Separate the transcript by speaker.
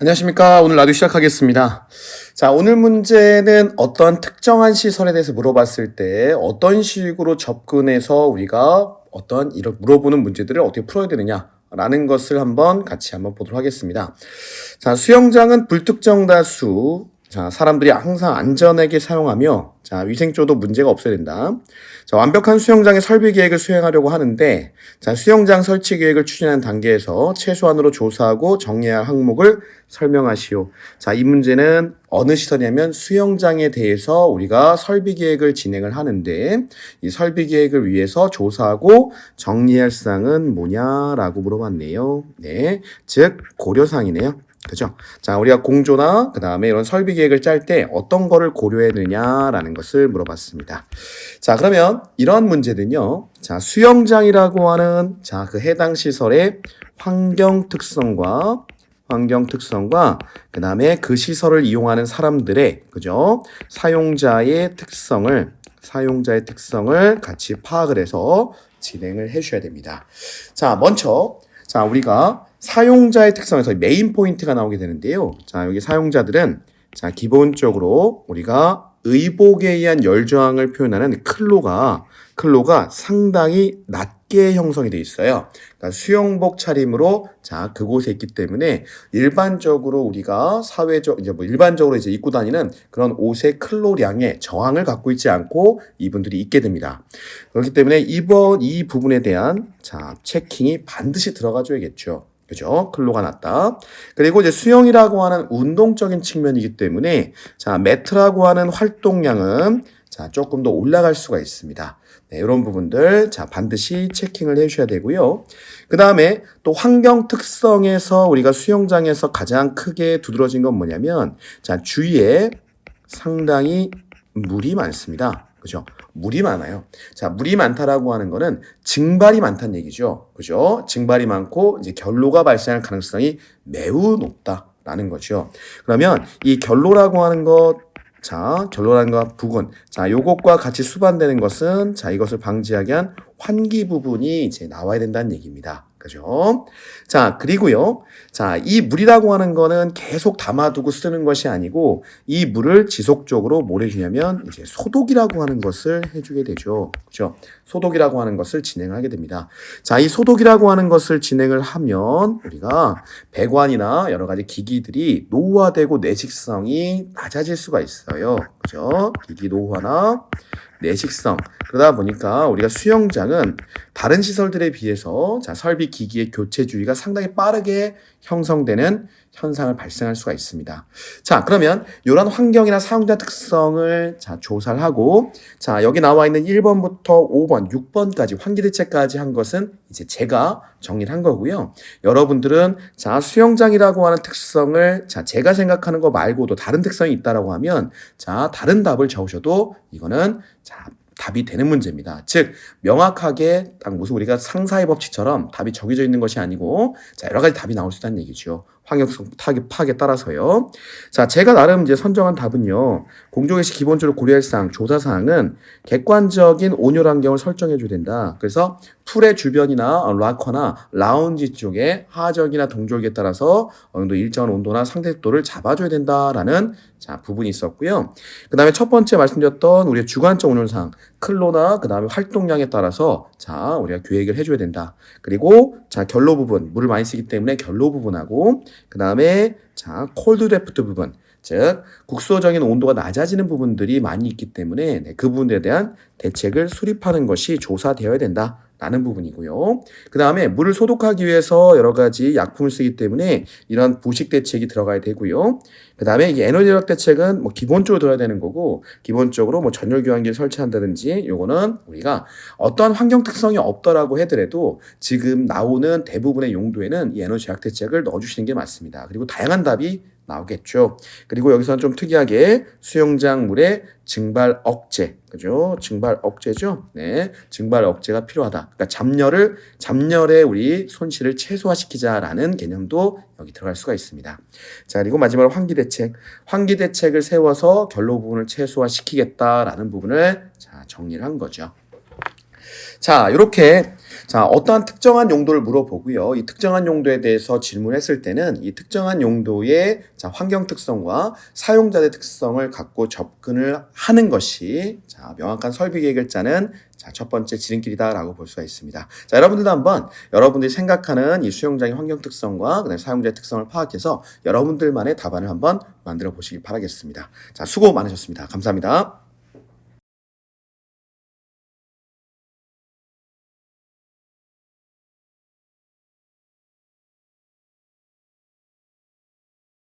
Speaker 1: 안녕하십니까. 오늘 라디오 시작하겠습니다. 자, 오늘 문제는 어떤 특정한 시설에 대해서 물어봤을 때 어떤 식으로 접근해서 우리가 어떤 이런 물어보는 문제들을 어떻게 풀어야 되느냐라는 것을 같이 보도록 하겠습니다. 자, 수영장은 불특정 다수, 자, 사람들이 항상 안전하게 사용하며, 자, 위생조도 문제가 없어야 된다. 자, 완벽한 수영장의 설비 계획을 수행하려고 하는데, 자, 수영장 설치 계획을 추진하는 단계에서 최소한으로 조사하고 정리해야 할 항목을 설명하시오. 자, 이 문제는 어느 시설이냐면 수영장에 대해서 우리가 설비 계획을 진행을 하는데, 이 설비 계획을 위해서 조사하고 정리해야 할 사항은 뭐냐라고 물어봤네요. 네, 즉 고려사항이네요. 그죠? 자, 우리가 공조나 그 다음에 이런 설비 계획을 짤 때 어떤 거를 고려해야 되느냐라는 것을 물어봤습니다. 자, 그러면 이런 문제는요. 자, 수영장이라고 하는 자, 그 해당 시설의 환경 특성과 그 다음에 그 시설을 이용하는 사람들의 그죠? 사용자의 특성을 같이 파악을 해서 진행을 해 주셔야 됩니다. 자, 먼저 자, 우리가 사용자의 특성에서 메인 포인트가 나오게 되는데요. 자, 여기 사용자들은 자, 기본적으로 우리가 의복에 의한 열 저항을 표현하는 클로가 상당히 낮게 형성이 되어 있어요. 그러니까 수영복 차림으로 자, 그곳에 있기 때문에 일반적으로 우리가 일반적으로 입고 다니는 그런 옷의 클로량의 저항을 갖고 있지 않고 이분들이 입게 됩니다. 그렇기 때문에 이 부분에 대한 자, 체킹이 반드시 들어가 줘야겠죠. 그죠? 클로가 낮다. 그리고 이제 수영이라고 하는 운동적인 측면이기 때문에 자, 매트라고 하는 활동량은 자, 조금 더 올라갈 수가 있습니다. 네, 이런 부분들 자, 반드시 체킹을 해 주셔야 되고요. 그 다음에 또 환경 특성에서 우리가 수영장에서 가장 크게 두드러진 건 뭐냐면 자, 주위에 상당히 물이 많습니다. 그죠? 물이 많아요. 자, 물이 많다라고 하는 거는 증발이 많다는 얘기죠. 그죠? 증발이 많고 이제 결로가 발생할 가능성이 매우 높다라는 거죠. 그러면 이 결로라고 하는 것 부분. 자, 요것과 같이 수반되는 것은 자, 이것을 방지하기 위한 환기 부분이 이제 나와야 된다는 얘기입니다. 그죠? 자, 그리고요. 자, 이 물이라고 하는 거는 계속 담아두고 쓰는 것이 아니고 이 물을 지속적으로 뭘 해주냐면 이제 소독이라고 하는 것을 해주게 되죠. 그죠? 소독이라고 하는 것을 진행하게 됩니다. 자, 이 소독이라고 하는 것을 진행을 하면 우리가 배관이나 여러 가지 기기들이 노후화되고 내식성이 낮아질 수가 있어요. 그죠? 기기 노후화나 내식성. 그러다 보니까 우리가 수영장은 다른 시설들에 비해서 자, 설비 기기의 교체 주기가 상당히 빠르게 형성되는 현상을 발생할 수가 있습니다. 자, 그러면 이런 환경이나 사용자 특성을 자, 조사를 하고 자, 여기 나와 있는 1번부터 5번, 6번까지 환기 대책까지 한 것은 이제 제가 정리를 한 거고요. 여러분들은 자, 수영장이라고 하는 특성을 자, 제가 생각하는 거 말고도 다른 특성이 있다라고 하면 자, 다른 답을 적으셔도 이거는 자, 답이 되는 문제입니다. 즉 명확하게 딱 무슨 우리가 상사의 법칙처럼 답이 정해져 있는 것이 아니고 자, 여러 가지 답이 나올 수 있다는 얘기죠. 환경성 파악에 따라서요. 자, 제가 나름 이제 선정한 답은요. 공조개시 기본적으로 고려할 사항, 조사 사항은 객관적인 온열 환경을 설정해 줘야 된다. 그래서 풀의 주변이나 락커나 라운지 쪽에 하적이나 동절기에 따라서 어느 정도 일정한 온도나 상태도를 잡아줘야 된다라는 자, 부분이 있었고요. 그 다음에 첫 번째 말씀드렸던 우리의 주관적 온열사항, 클로나 그 다음에 활동량에 따라서 자, 우리가 계획을 해줘야 된다. 그리고 자, 결로 부분, 물을 많이 쓰기 때문에 결로 부분하고 그 다음에 자, 콜드 드래프트 부분, 즉 국소적인 온도가 낮아지는 부분들이 많이 있기 때문에 네, 그 부분에 대한 대책을 수립하는 것이 조사되어야 된다. 라는 부분이고요. 그 다음에 물을 소독하기 위해서 여러 가지 약품을 쓰기 때문에 이런 부식 대책이 들어가야 되고요. 그 다음에 이게 에너지 절약 대책은 뭐 기본적으로 들어야 되는 거고, 기본적으로 뭐 전열 교환기를 설치한다든지, 요거는 우리가 어떠한 환경 특성이 없더라고 하더라도 지금 나오는 대부분의 용도에는 이 에너지 절약 대책을 넣어주시는 게 맞습니다. 그리고 다양한 답이 나오겠죠. 그리고 여기서는 좀 특이하게 수영장 물의 증발 억제, 그죠? 증발 억제죠. 네, 증발 억제가 필요하다. 그러니까 잠열의 우리 손실을 최소화시키자라는 개념도 여기 들어갈 수가 있습니다. 자, 그리고 마지막으로 환기 대책을 세워서 결로 부분을 최소화시키겠다라는 부분을 자, 정리를 한 거죠. 자, 이렇게 어떠한 특정한 용도를 물어보고요. 이 특정한 용도에 대해서 질문했을 때는 이 특정한 용도의 환경 특성과 사용자의 특성을 갖고 접근을 하는 것이 명확한 설비 계획을 짜는 첫 번째 지름길이다라고 볼 수가 있습니다. 자, 여러분들도 한번 여러분들이 생각하는 이 수용자의 환경 특성과 그다음에 사용자의 특성을 파악해서 여러분들만의 답안을 한번 만들어 보시기 바라겠습니다. 자, 수고 많으셨습니다. 감사합니다.